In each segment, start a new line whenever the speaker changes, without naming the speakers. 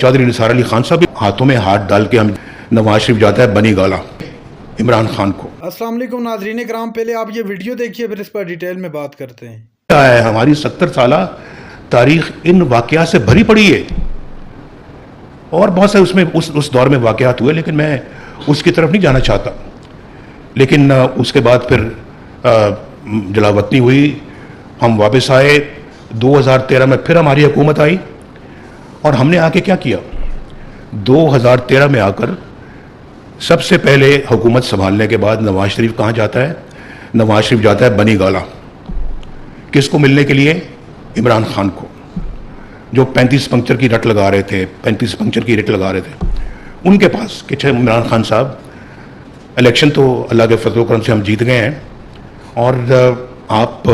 चौधरी निसार अली खान साहब हाथों में हाथ डाल के हम नवाज शरीफ जाता है बनी गाला इमरान खान को।
अस्सलाम वालेकुम नाज़रीन कराम, पहले आप ये वीडियो देखिए फिर इस पर डिटेल में बात करते हैं।
क्या है, हमारी 70 साल तारीख इन वाक़यात से भरी पड़ी है और बहुत से उसमें उस दौर में वाक़यात हुए, लेकिन मैं उसकी तरफ नहीं जाना चाहता। लेकिन उसके बाद फिर जलावतनी हुई, हम वापस आए 2013 में, फिर हमारी हुकूमत आई और हमने आके क्या किया, 2013 में आकर सबसे पहले हुकूमत संभालने के बाद नवाज शरीफ कहाँ जाता है? नवाज शरीफ जाता है बनी गाला। किसको मिलने के लिए? इमरान खान को, जो 35 पंक्चर की रट लगा रहे थे, 35 पंक्चर की रट लगा रहे थे उनके पास कि इमरान खान साहब, इलेक्शन तो अल्लाह के फजल करम से हम जीत गए हैं और आप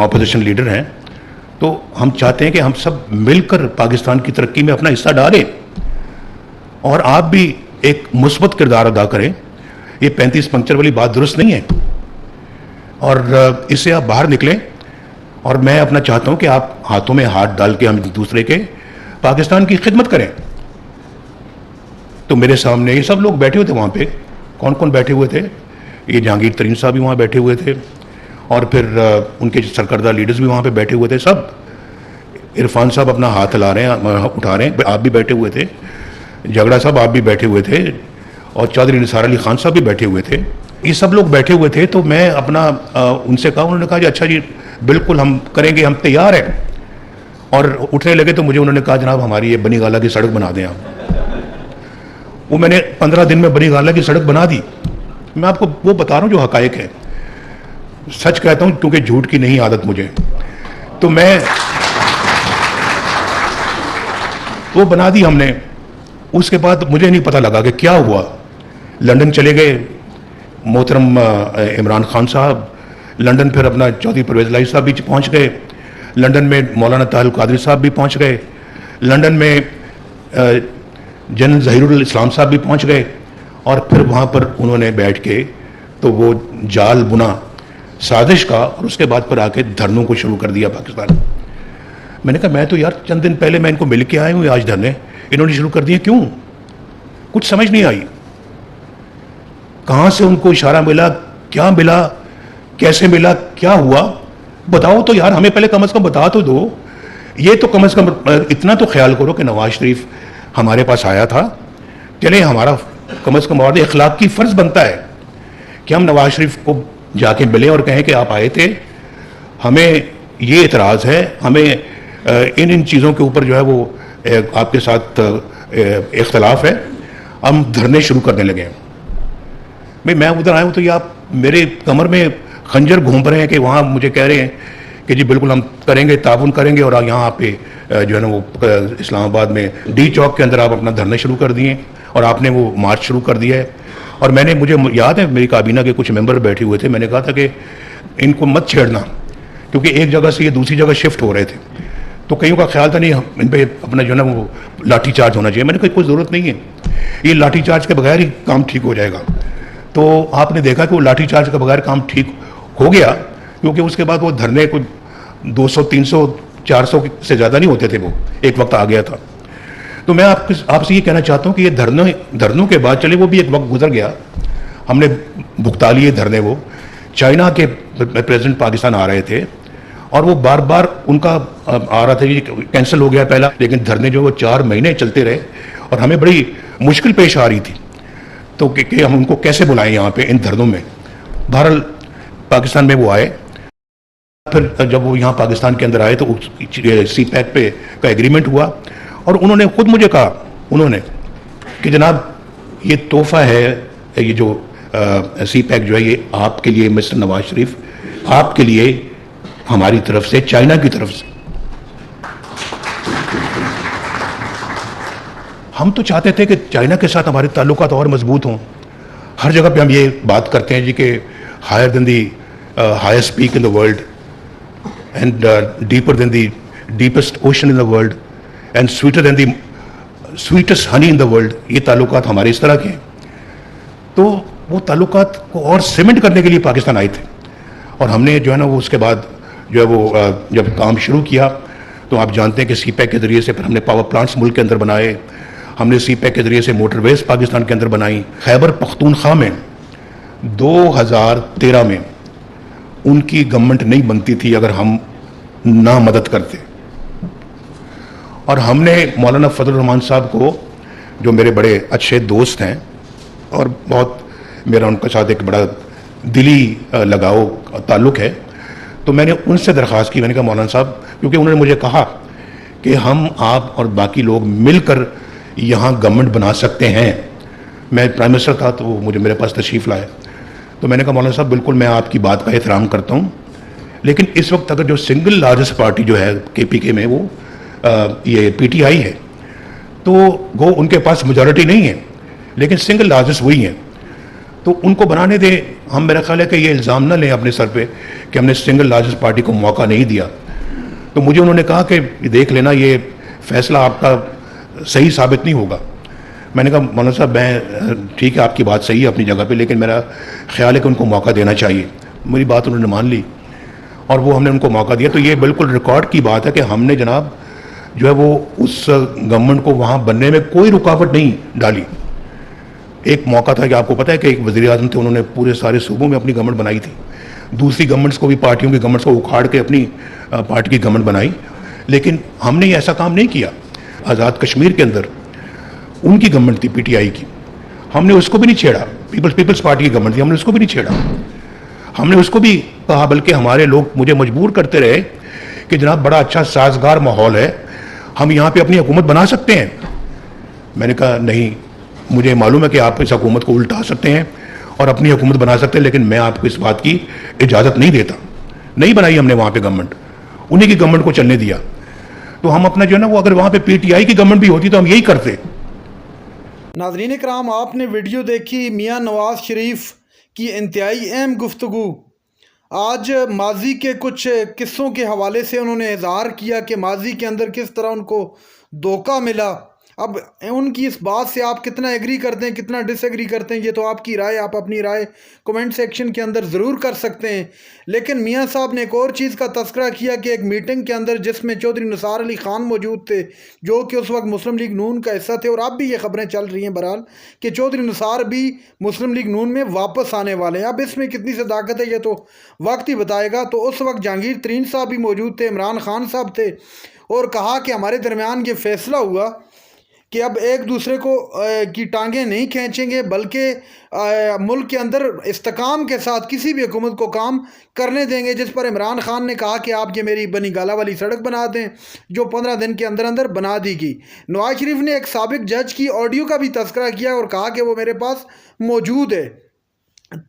ऑपोजिशन लीडर हैं, तो हम चाहते हैं कि हम सब मिलकर पाकिस्तान की तरक्की में अपना हिस्सा डालें और आप भी एक मुस्बत किरदार अदा करें। ये 35 पंक्चर वाली बात दुरुस्त नहीं है और इससे आप बाहर निकलें और मैं अपना चाहता हूं कि आप हाथों में हाथ डाल के हम एक दूसरे के पाकिस्तान की खिदमत करें। तो मेरे सामने ये सब लोग बैठे हुए थे, वहाँ पे कौन कौन बैठे हुए थे? ये जहांगीर तरीन साहब भी वहाँ बैठे हुए थे और फिर उनके सरकर्दा लीडर्स भी वहाँ पे बैठे हुए थे। सब इरफान साहब अपना हाथ हिला रहे हैं, उठा रहे हैं, आप भी बैठे हुए थे, झगड़ा साहब आप भी बैठे हुए थे और चौधरी निसार अली खान साहब भी बैठे हुए थे। ये सब लोग बैठे हुए थे। तो मैं अपना उनसे कहा, उन्होंने कहा जी अच्छा जी बिल्कुल हम करेंगे, हम तैयार हैं। और उठने लगे तो मुझे उन्होंने कहा जनाब हमारी ये बनी गाला की सड़क बना दें आप। वो मैंने 15 दिन में बनी गाला की सड़क बना दी। मैं आपको वो बता रहा हूँ जो हकायक है, सच कहता हूँ क्योंकि झूठ की नहीं आदत मुझे। तो मैं वो बना दी हमने। उसके बाद मुझे नहीं पता लगा कि क्या हुआ। लंदन चले गए मोहतरम इमरान खान साहब, लंदन फिर अपना चौधरी परवेज़ इलाही साहब भी पहुंच गए, लंदन में मौलाना ताहिर कादरी साहब भी पहुंच गए, लंदन में जनरल ज़हीरुल इस्लाम साहब भी पहुंच गए और फिर वहाँ पर उन्होंने बैठ के तो वो जाल बुना साजिश का और उसके बाद फिर आके धरनों को शुरू कर दिया पाकिस्तान। मैंने कहा मैं तो यार चंद दिन पहले मैं इनको मिल के आया हूँ, आज धरने इन्होंने शुरू कर दिए, क्यों? कुछ समझ नहीं आई। कहाँ से उनको इशारा मिला, क्या मिला, कैसे मिला, क्या हुआ? बताओ तो यार, हमें पहले कम से कम बता तो दो। ये तो कम से कम इतना तो ख्याल करो कि नवाज शरीफ हमारे पास आया था। चले हमारा कम से कम और इखलाकी फ़र्ज़ बनता है कि हम नवाज शरीफ को जाके मिलें और कहें कि आप आए थे, हमें ये एतराज़ है, हमें इन चीज़ों के ऊपर जो है वो आपके साथ इख्तलाफ है, हम धरने शुरू करने लगे हैं। भाई मैं उधर आया हूँ तो ये आप मेरे कमर में खंजर घूम रहे हैं कि वहाँ मुझे कह रहे हैं कि जी बिल्कुल हम करेंगे, ताउन करेंगे, और यहाँ पे जो है ना वो इस्लामाबाद में डी चौक के अंदर आप अपना धरने शुरू कर दिए और आपने वो मार्च शुरू कर दिया है। और मुझे याद है मेरी काबीना के कुछ मेंबर बैठे हुए थे, मैंने कहा था कि इनको मत छेड़ना क्योंकि एक जगह से ये दूसरी जगह शिफ्ट हो रहे थे, तो कईयों का ख्याल था नहीं इन पर अपना जो है ना वो लाठी चार्ज होना चाहिए। मैंने कहा कोई ज़रूरत नहीं है, ये लाठी चार्ज के बगैर ही काम ठीक हो जाएगा। तो आपने देखा कि वो लाठी चार्ज के बगैर काम ठीक हो गया, क्योंकि उसके बाद वो धरने कोई 200, 300, 400 से ज़्यादा नहीं होते थे, वो एक वक्त आ गया था। तो मैं आपसे ये कहना चाहता हूँ कि ये धरनों के बाद चले वो भी एक वक्त गुजर गया, हमने भुगता लिए धरने। वो चाइना के प्रेसिडेंट पाकिस्तान आ रहे थे और वो बार बार उनका आ रहा था कि कैंसिल हो गया पहला, लेकिन धरने जो वो 4 महीने चलते रहे और हमें बड़ी मुश्किल पेश आ रही थी तो कि हम उनको कैसे बुलाएं यहाँ पे इन धरनों में। बहरहाल पाकिस्तान में वो आए, फिर जब वो यहाँ पाकिस्तान के अंदर आए तो सी पैक पे का एग्रीमेंट हुआ और उन्होंने खुद मुझे कहा उन्होंने कि जनाब ये तोहफा है, ये जो सी पैक जो है ये आपके लिए मिस्टर नवाज शरीफ, आपके लिए हमारी तरफ से, चाइना की तरफ से। हम तो चाहते थे कि चाइना के साथ हमारे ताल्लुकात और मजबूत हों। हर जगह पे हम ये बात करते हैं जी कि higher than the highest peak in the world and deeper than the deepest ocean in the world and sweeter than the sweetest honey in the world. ये ताल्लुकात हमारे इस तरह के हैं। तो वो ताल्लुकात को और सीमेंट करने के लिए पाकिस्तान आए थे और हमने जो है ना वो उसके बाद जो है वो जब काम शुरू किया तो आप जानते हैं कि सी पैक के ज़रिए से फिर हमने पावर प्लांट्स मुल्क के अंदर बनाए, हमने सीपैक के ज़रिए से मोटरवेज पाकिस्तान के अंदर बनाई। खैबर पख्तूनख्वा में 2013 में उनकी गवर्नमेंट नहीं बनती थी अगर हम ना मदद करते। और हमने मौलाना फजल रहमान साहब को, जो मेरे बड़े अच्छे दोस्त हैं और बहुत मेरा उनके साथ एक बड़ा दिली लगाव ताल्लुक़ है, तो मैंने उनसे दरख्वास्त की। मैंने कहा मौलाना साहब, क्योंकि उन्होंने मुझे कहा कि हम, आप और बाकी लोग मिलकर यहाँ गवर्नमेंट बना सकते हैं। मैं प्राइम मिनिस्टर था तो मुझे मेरे पास तशरीफ़ लाए, तो मैंने कहा मौलाना साहब बिल्कुल मैं आपकी बात का एहतराम करता हूँ, लेकिन इस वक्त अगर जो सिंगल लार्जेस्ट पार्टी जो है KPK में वो ये PTI है, तो वो उनके पास मेजॉरिटी नहीं है, लेकिन सिंगल लार्जेस्ट वही है, तो उनको बनाने दें। हम, मेरा ख्याल है कि ये इल्ज़ाम ना लें अपने सर पे कि हमने सिंगल लार्जेस्ट पार्टी को मौका नहीं दिया। तो मुझे उन्होंने कहा कि देख लेना, ये फैसला आपका सही साबित नहीं होगा। मैंने कहा मौलाना साहब, मैं, ठीक है आपकी बात सही है अपनी जगह पे, लेकिन मेरा ख्याल है कि उनको मौका देना चाहिए। मेरी बात उन्होंने मान ली और वो हमने उनको मौका दिया। तो ये बिल्कुल रिकॉर्ड की बात है कि हमने जनाब जो है वो उस गवर्नमेंट को वहाँ बनने में कोई रुकावट नहीं डाली। एक मौका था कि आपको पता है कि एक वज़ीर आज़म थे, उन्होंने पूरे सारे सूबों में अपनी गवर्नमेंट बनाई थी। दूसरी गवर्नमेंट्स को भी, पार्टियों की गवर्नमेंट्स को उखाड़ के अपनी पार्टी की गवर्नमेंट बनाई, लेकिन हमने ये ऐसा काम नहीं किया। आज़ाद कश्मीर के अंदर उनकी गवर्नमेंट थी PTI की, हमने उसको भी नहीं छेड़ा। पीपल्स पार्टी की गवर्नमेंट थी, हमने उसको भी नहीं छेड़ा। हमने उसको भी कहा, बल्कि हमारे लोग मुझे मजबूर करते रहे कि जनाब बड़ा अच्छा साजगार माहौल है, हम यहाँ पे अपनी हुकूमत बना सकते हैं। मैंने कहा नहीं, मुझे मालूम है कि आप इस हुकूमत को उल्टा सकते हैं और अपनी हुकूमत बना सकते हैं, लेकिन मैं आपको इस बात की इजाज़त नहीं देता। नहीं बनाई हमने वहाँ पे गवर्नमेंट, उन्हीं की गवर्नमेंट को चलने दिया। तो हम अपना जो है ना वो, अगर वहाँ पे PTI की गवर्नमेंट भी होती तो हम यही करते।
नाज़रीन कराम, आपने वीडियो देखी मियाँ नवाज शरीफ की इंतहाई अहम गुफ्तगू। आज माजी के कुछ किस्सों के हवाले से उन्होंने इज़हार किया कि माजी के अंदर किस तरह उनको धोखा मिला। अब उनकी इस बात से आप कितना एग्री करते हैं, कितना डिसएग्री करते हैं, ये तो आपकी राय, आप अपनी राय कमेंट सेक्शन के अंदर ज़रूर कर सकते हैं। लेकिन मियाँ साहब ने एक और चीज़ का तस्करा किया कि एक मीटिंग के अंदर जिसमें चौधरी निसार अली ख़ान मौजूद थे, जो कि उस वक्त मुस्लिम लीग नून का हिस्सा थे, और अब भी ये ख़बरें चल रही हैं बहरहाल कि चौधरी निसार भी मुस्लिम लीग नून में वापस आने वाले हैं। अब इसमें कितनी सदाकत है ये तो वक्त ही बताएगा। तो उस वक्त जहांगीर तरीन साहब भी मौजूद थे, इमरान खान साहब थे, और कहा कि हमारे दरमियान ये फ़ैसला हुआ कि अब एक दूसरे को की टांगें नहीं खींचेंगे, बल्कि मुल्क के अंदर इस्तेकाम के साथ किसी भी हुकूमत को काम करने देंगे। जिस पर इमरान खान ने कहा कि आप ये मेरी बनी गाला वाली सड़क बना दें, जो 15 दिन के अंदर अंदर बना दी गई। नवाज शरीफ ने एक साबिक जज की ऑडियो का भी तस्करा किया और कहा कि वो मेरे पास मौजूद है।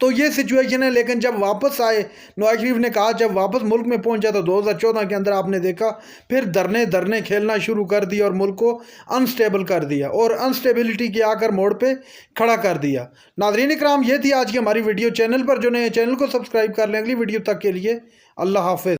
तो ये सिचुएशन है। लेकिन जब वापस आए, नवाज शरीफ ने कहा जब वापस मुल्क में पहुंचा तो 2014 के अंदर आपने देखा फिर धरने खेलना शुरू कर दिया और मुल्क को अनस्टेबल कर दिया और अनस्टेबिलिटी के आकर मोड़ पे खड़ा कर दिया। नाज़रीन इकराम, ये थी आज की हमारी वीडियो। चैनल पर जो नए, चैनल को सब्सक्राइब कर लें। अगली वीडियो तक के लिए अल्लाह हाफ़िज़।